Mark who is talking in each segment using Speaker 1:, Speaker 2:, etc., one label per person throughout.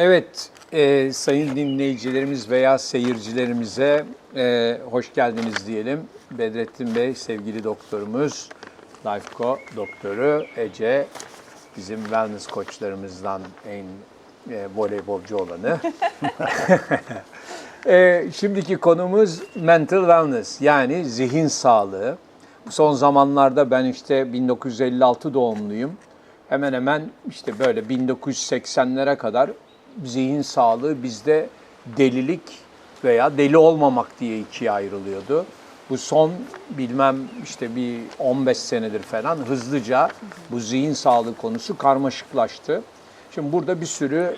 Speaker 1: Evet, sayın dinleyicilerimiz veya seyircilerimize hoş geldiniz diyelim. Bedrettin Bey, sevgili doktorumuz, Lifeco doktoru Ece, bizim wellness koçlarımızdan en voleybolcu olanı. Şimdiki konumuz mental wellness, yani zihin sağlığı. Son zamanlarda ben işte 1956 doğumluyum. Hemen hemen işte böyle 1980'lere kadar zihin sağlığı bizde delilik veya deli olmamak diye ikiye ayrılıyordu. Bu son bilmem işte bir 15 senedir falan hızlıca bu zihin sağlığı konusu karmaşıklaştı. Şimdi burada bir sürü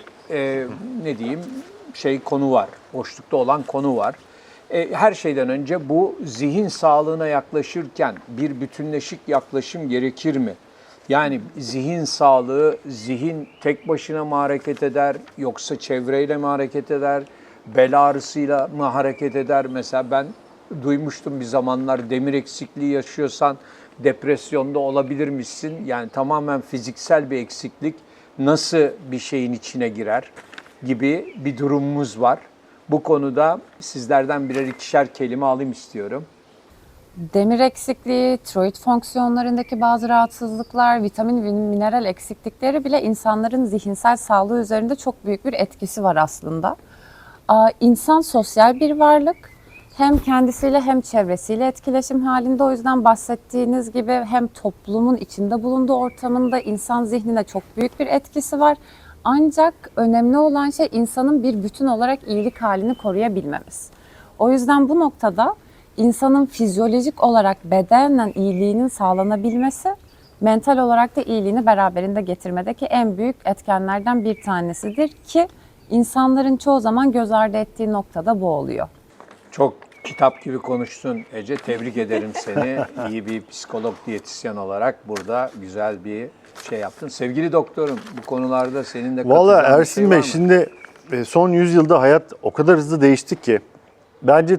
Speaker 1: konu var, boşlukta olan konu var. Her şeyden önce bu zihin sağlığına yaklaşırken bir bütünleşik yaklaşım gerekir mi? Yani zihin sağlığı, zihin tek başına mı hareket eder, yoksa çevreyle mi hareket eder, bel ağrısıyla mı hareket eder? Mesela ben duymuştum bir zamanlar, demir eksikliği yaşıyorsan depresyonda olabilir misin? Yani tamamen fiziksel bir eksiklik nasıl bir şeyin içine girer gibi bir durumumuz var. Bu konuda sizlerden birer ikişer kelime alayım istiyorum.
Speaker 2: Demir eksikliği, tiroid fonksiyonlarındaki bazı rahatsızlıklar, vitamin ve mineral eksiklikleri bile insanların zihinsel sağlığı üzerinde çok büyük bir etkisi var aslında. İnsan sosyal bir varlık. Hem kendisiyle hem çevresiyle etkileşim halinde. O yüzden bahsettiğiniz gibi hem toplumun içinde bulunduğu ortamında insan zihnine çok büyük bir etkisi var. Ancak önemli olan şey insanın bir bütün olarak iyilik halini koruyabilmemiz. O yüzden bu noktada insanın fizyolojik olarak bedenen iyiliğinin sağlanabilmesi, mental olarak da iyiliğini beraberinde getirmedeki en büyük etkenlerden bir tanesidir ki insanların çoğu zaman göz ardı ettiği noktada bu oluyor.
Speaker 1: Çok kitap gibi konuştun Ece. Tebrik ederim seni. İyi bir psikolog, diyetisyen olarak burada güzel bir şey yaptın. Sevgili doktorum, bu konularda senin de
Speaker 3: Valla
Speaker 1: katılacağın bir şey
Speaker 3: Ersin
Speaker 1: var
Speaker 3: Bey,
Speaker 1: mı?
Speaker 3: şimdi son yüzyılda hayat o kadar hızlı değişti ki bence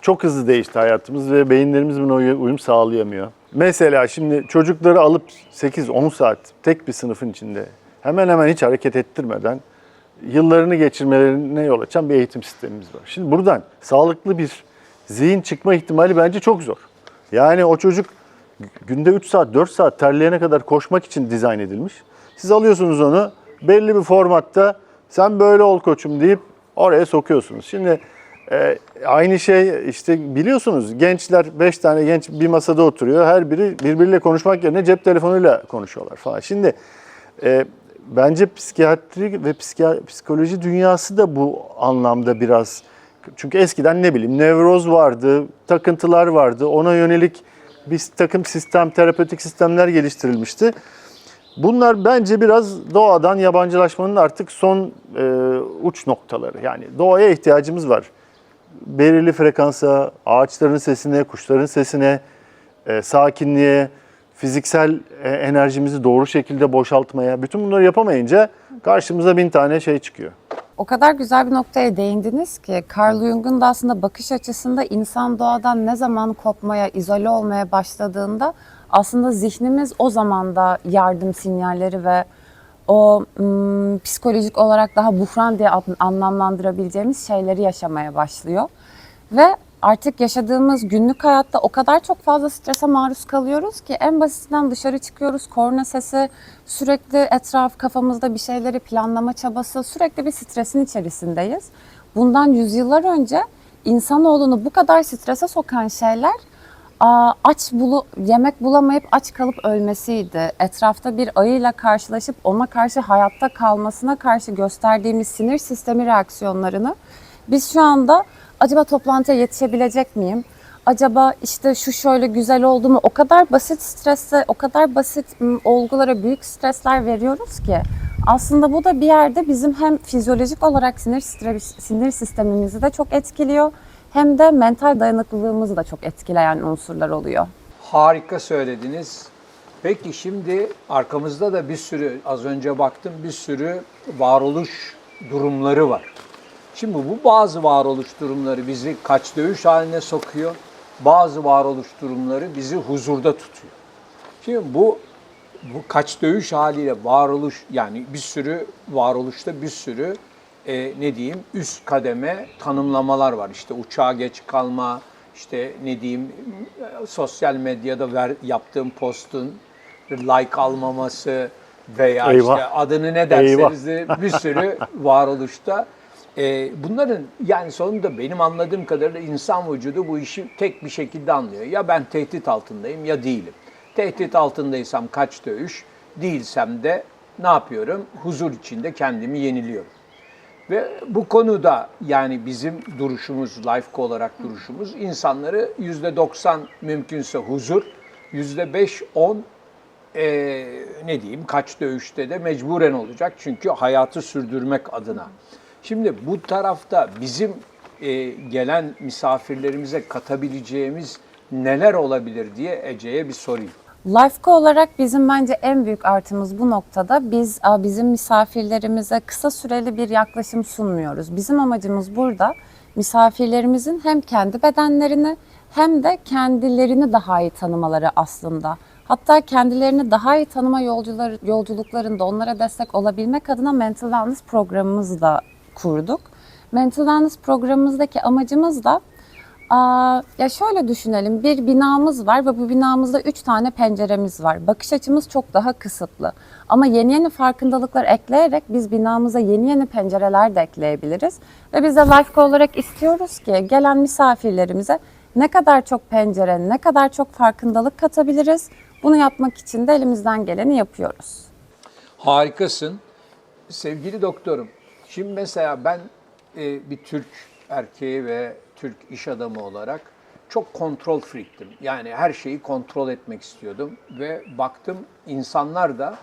Speaker 3: çok hızlı değişti hayatımız ve beyinlerimiz buna uyum sağlayamıyor. Mesela şimdi çocukları alıp 8-10 saat tek bir sınıfın içinde hemen hemen hiç hareket ettirmeden yıllarını geçirmelerine yol açan bir eğitim sistemimiz var. Şimdi buradan sağlıklı bir zihin çıkma ihtimali bence çok zor. Yani o çocuk günde 3 saat, 4 saat terleyene kadar koşmak için dizayn edilmiş. Siz alıyorsunuz onu belli bir formatta, sen böyle ol koçum deyip oraya sokuyorsunuz. Şimdi aynı şey işte biliyorsunuz, gençler 5 tane genç bir masada oturuyor. Her biri birbiriyle konuşmak yerine cep telefonuyla konuşuyorlar falan. Şimdi bence psikiyatri ve psikoloji dünyası da bu anlamda biraz... Çünkü eskiden ne bileyim nevroz vardı, takıntılar vardı. Ona yönelik bir takım terapötik sistemler geliştirilmişti. Bunlar bence biraz doğadan yabancılaşmanın artık son uç noktaları. Yani doğaya ihtiyacımız var. Belirli frekansa, ağaçların sesine, kuşların sesine, sakinliğe, fiziksel enerjimizi doğru şekilde boşaltmaya, bütün bunları yapamayınca karşımıza 1000 tane şey çıkıyor.
Speaker 2: O kadar güzel bir noktaya değindiniz ki Carl Jung'un da aslında bakış açısında insan doğadan ne zaman kopmaya, izole olmaya başladığında aslında zihnimiz o zaman da yardım sinyalleri ve o psikolojik olarak daha buhran diye anlamlandırabileceğimiz şeyleri yaşamaya başlıyor. Ve artık yaşadığımız günlük hayatta o kadar çok fazla strese maruz kalıyoruz ki en basitinden dışarı çıkıyoruz, korna sesi, sürekli etraf kafamızda bir şeyleri planlama çabası, sürekli bir stresin içerisindeyiz. Bundan yüzyıllar önce insanoğlunu bu kadar strese sokan şeyler yemek bulamayıp aç kalıp ölmesiydi. Etrafta bir ayıyla karşılaşıp ona karşı hayatta kalmasına karşı gösterdiğimiz sinir sistemi reaksiyonlarını biz şu anda acaba toplantıya yetişebilecek miyim? Acaba işte şu şöyle güzel oldu mu? O kadar basit strese, o kadar basit olgulara büyük stresler veriyoruz ki aslında bu da bir yerde bizim hem fizyolojik olarak sinir sistemimizi de çok etkiliyor hem de mental dayanıklılığımızı da çok etkileyen unsurlar oluyor.
Speaker 1: Harika söylediniz. Peki şimdi arkamızda da bir sürü, az önce baktım, bir sürü varoluş durumları var. Şimdi bu bazı varoluş durumları bizi kaç dövüş haline sokuyor, bazı varoluş durumları bizi huzurda tutuyor. Şimdi bu kaç dövüş haliyle varoluş, yani bir sürü varoluşta bir sürü ne diyeyim üst kademe tanımlamalar var. İşte uçağa geç kalma, işte ne diyeyim sosyal medyada yaptığım postun like almaması veya
Speaker 3: Eyvah.
Speaker 1: işte adını ne derseniz de bir sürü varoluşta. Bunların yani sonunda benim anladığım kadarıyla insan vücudu bu işi tek bir şekilde anlıyor. Ya ben tehdit altındayım ya değilim. Tehdit altındaysam kaç dövüş, değilsem de ne yapıyorum? Huzur içinde kendimi yeniliyorum. Ve bu konuda yani bizim duruşumuz, Lifeco olarak duruşumuz insanları %90 mümkünse huzur, %5-10 ne diyeyim kaç dövüşte de mecburen olacak. Çünkü hayatı sürdürmek adına. Şimdi bu tarafta bizim gelen misafirlerimize katabileceğimiz neler olabilir diye Ece'ye bir sorayım.
Speaker 2: Lifeco olarak bizim bence en büyük artımız bu noktada. Biz bizim misafirlerimize kısa süreli bir yaklaşım sunmuyoruz. Bizim amacımız burada misafirlerimizin hem kendi bedenlerini hem de kendilerini daha iyi tanımaları aslında. Hatta kendilerini daha iyi tanıma yolculuklarında onlara destek olabilmek adına Mental Wellness programımızı da kurduk. Mental Wellness programımızdaki amacımız da ya şöyle düşünelim, bir binamız var ve bu binamızda 3 tane penceremiz var. Bakış açımız çok daha kısıtlı. Ama yeni farkındalıklar ekleyerek biz binamıza yeni pencereler de ekleyebiliriz. Ve biz de Lifeco olarak istiyoruz ki gelen misafirlerimize ne kadar çok pencere, ne kadar çok farkındalık katabiliriz. Bunu yapmak için de elimizden geleni yapıyoruz.
Speaker 1: Harikasın. Sevgili doktorum, şimdi mesela ben bir Türk erkeği ve Türk iş adamı olarak çok kontrol freak'tim. Yani her şeyi kontrol etmek istiyordum ve baktım insanlar da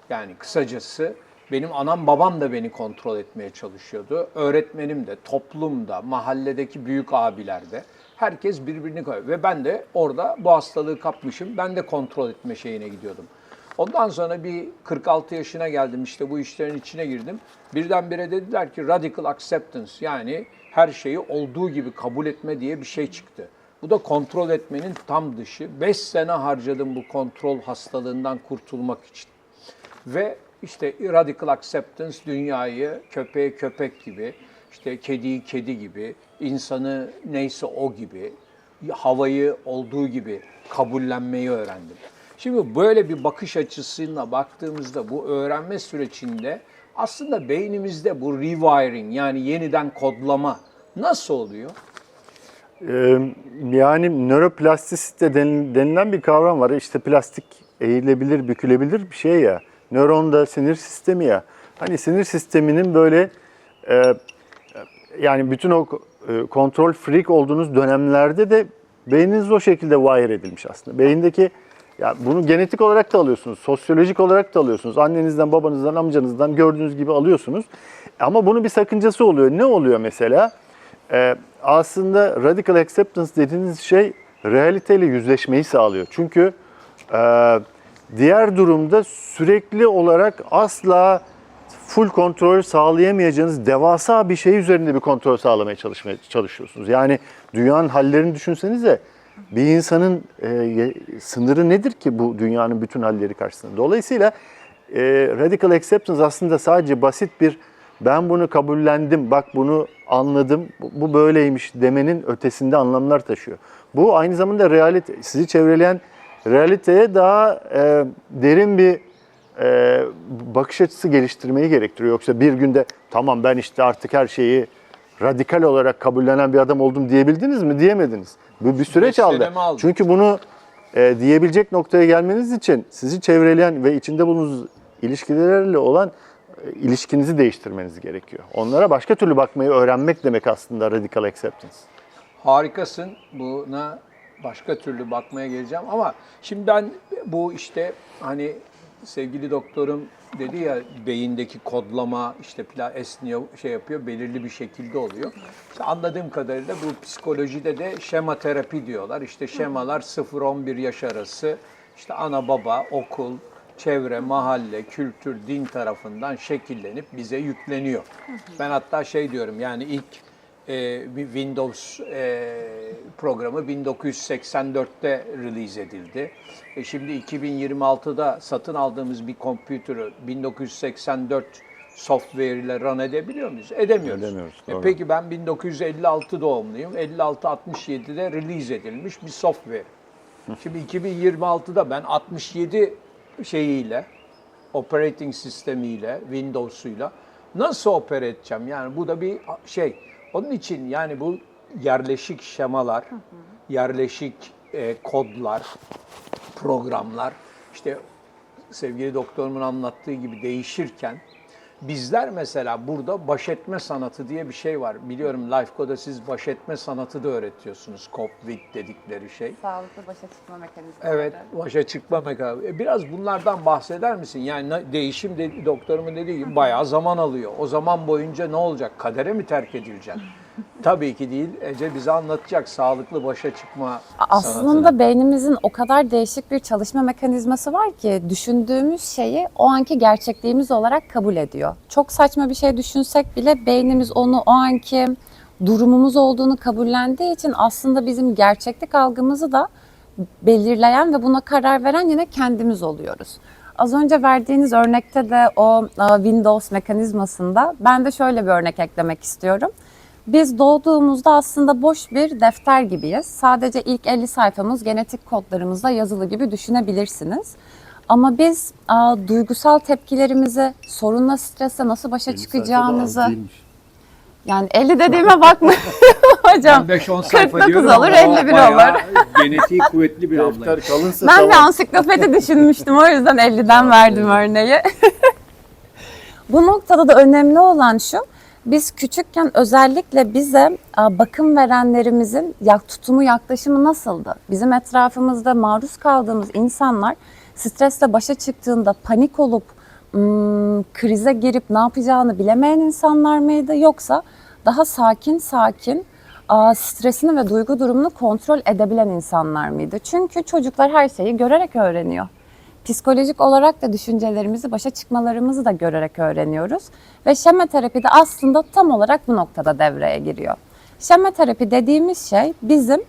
Speaker 1: yani kısacası benim anam babam da beni kontrol etmeye çalışıyordu. Öğretmenim de, toplum da, mahalledeki büyük abiler de herkes birbirini koyuyor. Ve ben de orada bu hastalığı kapmışım. Ben de kontrol etme şeyine gidiyordum. Ondan sonra bir 46 yaşına geldim işte bu işlerin içine girdim. Birdenbire dediler ki radical acceptance yani her şeyi olduğu gibi kabul etme diye bir şey çıktı. Bu da kontrol etmenin tam dışı. 5 sene harcadım bu kontrol hastalığından kurtulmak için. Ve işte radical acceptance dünyayı köpeği köpek gibi, işte kediyi kedi gibi, insanı neyse o gibi, havayı olduğu gibi kabullenmeyi öğrendim. Şimdi böyle bir bakış açısıyla baktığımızda bu öğrenme sürecinde aslında beynimizde bu rewiring yani yeniden kodlama nasıl oluyor?
Speaker 3: Yani nöroplastisite denilen bir kavram var. İşte plastik eğilebilir, bükülebilir bir şey ya. Nöron da sinir sistemi ya. Hani sinir sisteminin böyle yani bütün o kontrol freak olduğunuz dönemlerde de beyniniz o şekilde wire edilmiş aslında. Beyindeki ya bunu genetik olarak da alıyorsunuz, sosyolojik olarak da alıyorsunuz. Annenizden, babanızdan, amcanızdan gördüğünüz gibi alıyorsunuz. Ama bunun bir sakıncası oluyor. Ne oluyor mesela? Aslında radical acceptance dediğiniz şey realiteyle yüzleşmeyi sağlıyor. Çünkü diğer durumda sürekli olarak asla full kontrol sağlayamayacağınız devasa bir şey üzerinde bir kontrol sağlamaya çalışıyorsunuz. Yani dünyanın hallerini düşünsenize bir insanın sınırı nedir ki bu dünyanın bütün halleri karşısında? Dolayısıyla radical acceptance aslında sadece basit bir ben bunu kabullendim, bak bunu anladım, bu böyleymiş demenin ötesinde anlamlar taşıyor. Bu aynı zamanda realite, sizi çevreleyen realiteye daha derin bir bakış açısı geliştirmeyi gerektiriyor. Yoksa bir günde tamam ben işte artık her şeyi radikal olarak kabullenen bir adam oldum diyebildiniz mi? Diyemediniz. Bu bir süreç aldı. Çünkü bunu diyebilecek noktaya gelmeniz için sizi çevreleyen ve içinde bulunduğunuz ilişkilerle olan ilişkinizi değiştirmeniz gerekiyor. Onlara başka türlü bakmayı öğrenmek demek aslında radical acceptance.
Speaker 1: Harikasın. Buna başka türlü bakmaya geleceğim ama şimdi ben bu işte hani sevgili doktorum dedi ya beyindeki kodlama işte esniyor şey yapıyor belirli bir şekilde oluyor. İşte anladığım kadarıyla bu psikolojide de şema terapi diyorlar. İşte şemalar 0-11 yaş arası işte ana baba, okul, çevre, mahalle, kültür, din tarafından şekillenip bize yükleniyor. Ben hatta şey diyorum yani ilk bir Windows programı 1984'te release edildi. Şimdi 2026'da satın aldığımız bir kompütürü 1984 software ile run edebiliyor muyuz? Edemiyoruz.
Speaker 3: Edemiyoruz, doğru.
Speaker 1: Peki ben 1956 doğumluyum. 56-67'de release edilmiş bir software. Şimdi 2026'da ben 67 şeyiyle, operating sistemiyle, Windows'uyla nasıl opera edeceğim? Yani bu da bir şey. Onun için yani bu yerleşik şemalar, yerleşik kodlar, programlar, işte sevgili doktorumun anlattığı gibi değişirken bizler mesela burada baş etme sanatı diye bir şey var. Biliyorum Lifeco'da siz baş etme sanatı da öğretiyorsunuz. COVID dedikleri şey.
Speaker 2: Sağlıklı başa çıkma mekanizmaları.
Speaker 1: Evet, başa çıkma mekanizması. Biraz bunlardan bahseder misin? Yani değişim, doktorumun dediği gibi bayağı zaman alıyor. O zaman boyunca ne olacak? Kadere mi terk edileceksin? Tabii ki değil. Ece bize anlatacak sağlıklı başa çıkma
Speaker 2: Aslında
Speaker 1: sanatını.
Speaker 2: beynimizin o kadar değişik bir çalışma mekanizması var ki düşündüğümüz şeyi o anki gerçekliğimiz olarak kabul ediyor. Çok saçma bir şey düşünsek bile beynimiz onu o anki durumumuz olduğunu kabullendiği için aslında bizim gerçeklik algımızı da belirleyen ve buna karar veren yine kendimiz oluyoruz. Az önce verdiğiniz örnekte de o Windows mekanizmasında ben de şöyle bir örnek eklemek istiyorum. Biz doğduğumuzda aslında boş bir defter gibiyiz. Sadece ilk 50 sayfamız genetik kodlarımızda yazılı gibi düşünebilirsiniz. Ama biz duygusal tepkilerimizi, sorunla, stresle nasıl başa çıkacağımızı... Yani 50 dediğime bakma hocam.
Speaker 1: Ben 5-10 sayfa
Speaker 2: 49
Speaker 1: diyorum
Speaker 2: olur,
Speaker 1: ama
Speaker 2: 51
Speaker 1: bayağı
Speaker 2: olur.
Speaker 1: genetiği kuvvetli bir abla.
Speaker 3: Defter kalınsa
Speaker 2: Ben
Speaker 3: tamam.
Speaker 2: bir ansiklopedi düşünmüştüm, o yüzden 50'den verdim örneği. Bu noktada da önemli olan şu, biz küçükken özellikle bize bakım verenlerimizin tutumu, yaklaşımı nasıldı? Bizim etrafımızda maruz kaldığımız insanlar stresle başa çıktığında panik olup krize girip ne yapacağını bilemeyen insanlar mıydı? Yoksa daha sakin stresini ve duygu durumunu kontrol edebilen insanlar mıydı? Çünkü çocuklar her şeyi görerek öğreniyor. Psikolojik olarak da düşüncelerimizi, başa çıkmalarımızı da görerek öğreniyoruz. Ve şema terapi de aslında tam olarak bu noktada devreye giriyor. Şema terapi dediğimiz şey bizim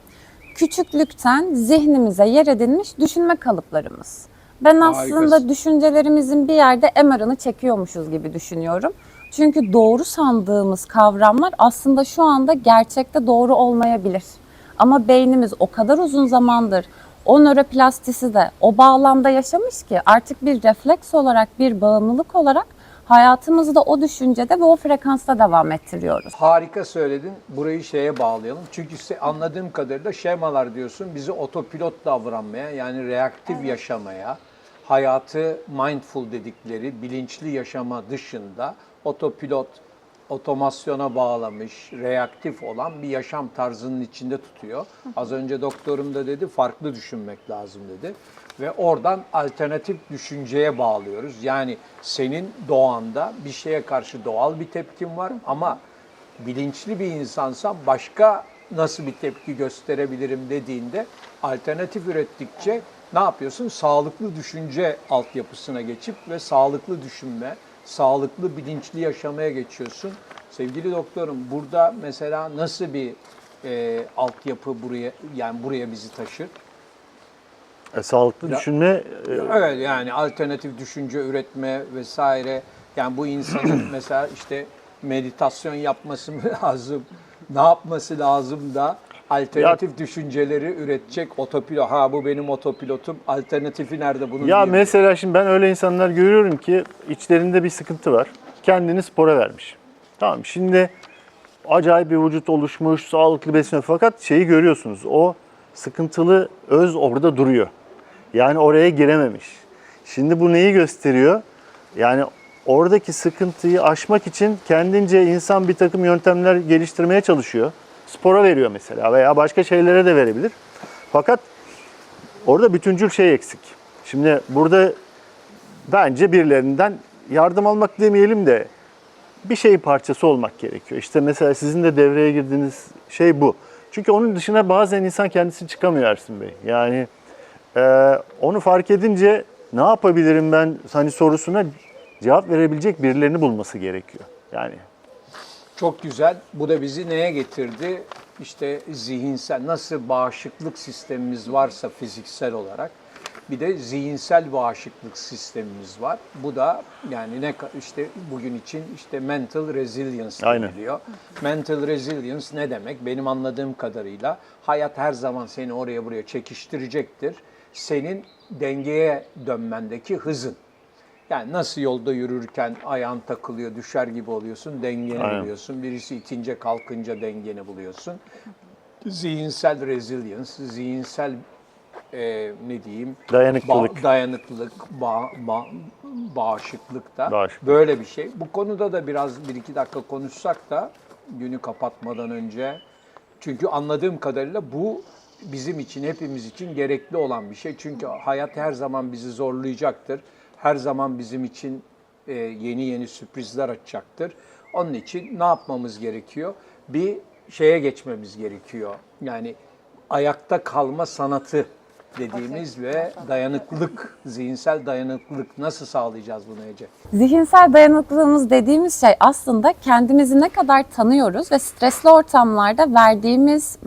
Speaker 2: küçüklükten zihnimize yer edinmiş düşünme kalıplarımız. Ben aslında
Speaker 1: Harikasın.
Speaker 2: düşüncelerimizin bir yerde MR'ını çekiyormuşuz gibi düşünüyorum. Çünkü doğru sandığımız kavramlar aslında şu anda gerçekte doğru olmayabilir. Ama beynimiz o kadar uzun zamandır o nöroplastisi de o bağlamda yaşamış ki artık bir refleks olarak, bir bağımlılık olarak hayatımızı da o düşüncede ve o frekansta devam ettiriyoruz.
Speaker 1: Harika söyledin. Burayı şeye bağlayalım. Çünkü anladığım kadarıyla şemalar diyorsun bizi otopilot davranmaya, yani reaktif yaşamaya, hayatı mindful dedikleri bilinçli yaşama dışında otopilot, otomasyona bağlamış, reaktif olan bir yaşam tarzının içinde tutuyor. Az önce doktorum da dedi, farklı düşünmek lazım dedi. Ve oradan alternatif düşünceye bağlıyoruz. Yani senin doğanda bir şeye karşı doğal bir tepkin var ama bilinçli bir insansan başka nasıl bir tepki gösterebilirim dediğinde alternatif ürettikçe ne yapıyorsun? Sağlıklı düşünce altyapısına geçip ve sağlıklı düşünme, sağlıklı bilinçli yaşamaya geçiyorsun. Sevgili doktorum, burada mesela nasıl bir altyapı buraya bizi taşır?
Speaker 3: Sağlıklı düşünme
Speaker 1: Evet, yani alternatif düşünce üretme vesaire. Yani bu insanın mesela işte meditasyon yapması mı lazım? Ne yapması lazım da alternatif düşünceleri üretecek otopilot. Ha, bu benim otopilotum. Alternatifi nerede bunun?
Speaker 3: ya
Speaker 1: diyebilir.
Speaker 3: mesela şimdi ben öyle insanlar görüyorum ki içlerinde bir sıkıntı var. Kendini spora vermiş. Tamam, şimdi acayip bir vücut oluşmuş, sağlıklı besleniyor fakat şeyi görüyorsunuz. O sıkıntılı öz orada duruyor. Yani oraya girememiş. Şimdi bu neyi gösteriyor? Yani oradaki sıkıntıyı aşmak için kendince insan bir takım yöntemler geliştirmeye çalışıyor. Spora veriyor mesela veya başka şeylere de verebilir. Fakat orada bütüncül şey eksik. Şimdi burada bence birilerinden yardım almak demeyelim de bir şeyin parçası olmak gerekiyor. İşte mesela sizin de devreye girdiğiniz şey bu. Çünkü onun dışına bazen insan kendisi çıkamıyor Ersin Bey. Yani onu fark edince ne yapabilirim ben hani sorusuna cevap verebilecek birilerini bulması gerekiyor. Yani
Speaker 1: Çok güzel. Bu da bizi neye getirdi? İşte zihinsel, nasıl bağışıklık sistemimiz varsa fiziksel olarak, Bir de zihinsel bağışıklık sistemimiz var. Bu da yani işte bugün için işte mental resilience
Speaker 3: Aynen.
Speaker 1: deniliyor. Mental resilience ne demek? Benim anladığım kadarıyla hayat her zaman seni oraya buraya çekiştirecektir. Senin dengeye dönmendeki hızın. Yani nasıl yolda yürürken ayağın takılıyor, düşer gibi oluyorsun, dengeni
Speaker 3: Aynen.
Speaker 1: buluyorsun. Birisi itince kalkınca dengeni buluyorsun. Zihinsel resilience, zihinsel ne diyeyim?
Speaker 3: Dayanıklılık.
Speaker 1: Dayanıklılık, bağışıklık da
Speaker 3: Bağışıklık.
Speaker 1: böyle bir şey. Bu konuda da biraz bir iki dakika konuşsak da günü kapatmadan önce. Çünkü anladığım kadarıyla bu bizim için, hepimiz için gerekli olan bir şey. Çünkü hayat her zaman bizi zorlayacaktır. Her zaman bizim için yeni yeni sürprizler açacaktır. Onun için ne yapmamız gerekiyor? Bir şeye geçmemiz gerekiyor. Yani ayakta kalma sanatı dediğimiz ve dayanıklılık, zihinsel dayanıklılık nasıl sağlayacağız bunu Ece?
Speaker 2: Zihinsel dayanıklılığımız dediğimiz şey aslında kendimizi ne kadar tanıyoruz ve stresli ortamlarda verdiğimiz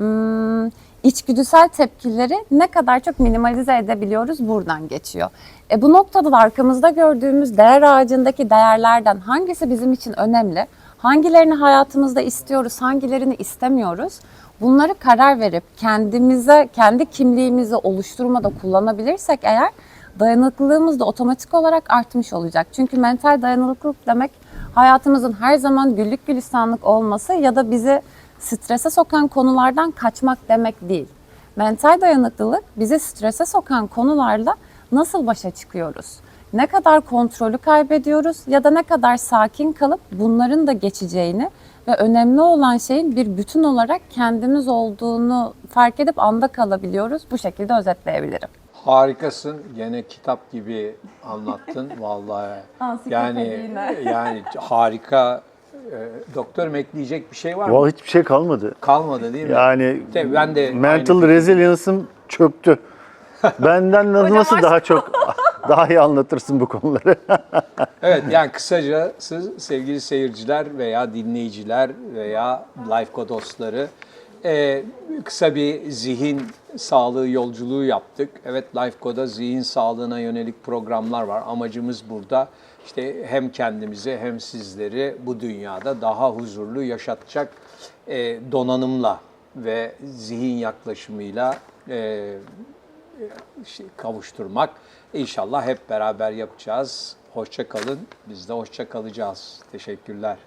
Speaker 2: içgüdüsel tepkileri ne kadar çok minimalize edebiliyoruz buradan geçiyor. Bu noktada da arkamızda gördüğümüz değer ağacındaki değerlerden hangisi bizim için önemli, hangilerini hayatımızda istiyoruz, hangilerini istemiyoruz, bunları karar verip kendimize, kendi kimliğimizi oluşturmada kullanabilirsek eğer dayanıklılığımız da otomatik olarak artmış olacak. Çünkü mental dayanıklılık demek hayatımızın her zaman güllük gülistanlık olması ya da bizi strese sokan konulardan kaçmak demek değil. Mental dayanıklılık bizi strese sokan konularla nasıl başa çıkıyoruz? Ne kadar kontrolü kaybediyoruz ya da ne kadar sakin kalıp bunların da geçeceğini ve önemli olan şeyin bir bütün olarak kendimiz olduğunu fark edip anda kalabiliyoruz. Bu şekilde özetleyebilirim.
Speaker 1: Harikasın. Gene kitap gibi anlattın vallahi. Yani harika. Doktorum ekleyecek bir şey var mı?
Speaker 3: Vallahi hiçbir şey kalmadı.
Speaker 1: Kalmadı değil mi?
Speaker 3: Yani
Speaker 1: Tabii ben de
Speaker 3: mental
Speaker 1: aynı-
Speaker 3: resilience'ım çöktü. Benden nasıl daha çok daha iyi anlatırsın bu konuları.
Speaker 1: Evet, yani kısacası sevgili seyirciler veya dinleyiciler veya Lifeco dostları kısa bir zihin sağlığı yolculuğu yaptık. Evet, Lifeco'da zihin sağlığına yönelik programlar var. Amacımız burada işte hem kendimizi hem sizleri bu dünyada daha huzurlu yaşatacak donanımla ve zihin yaklaşımıyla kavuşturmak. İnşallah hep beraber yapacağız. Hoşça kalın. Biz de hoşça kalacağız. Teşekkürler.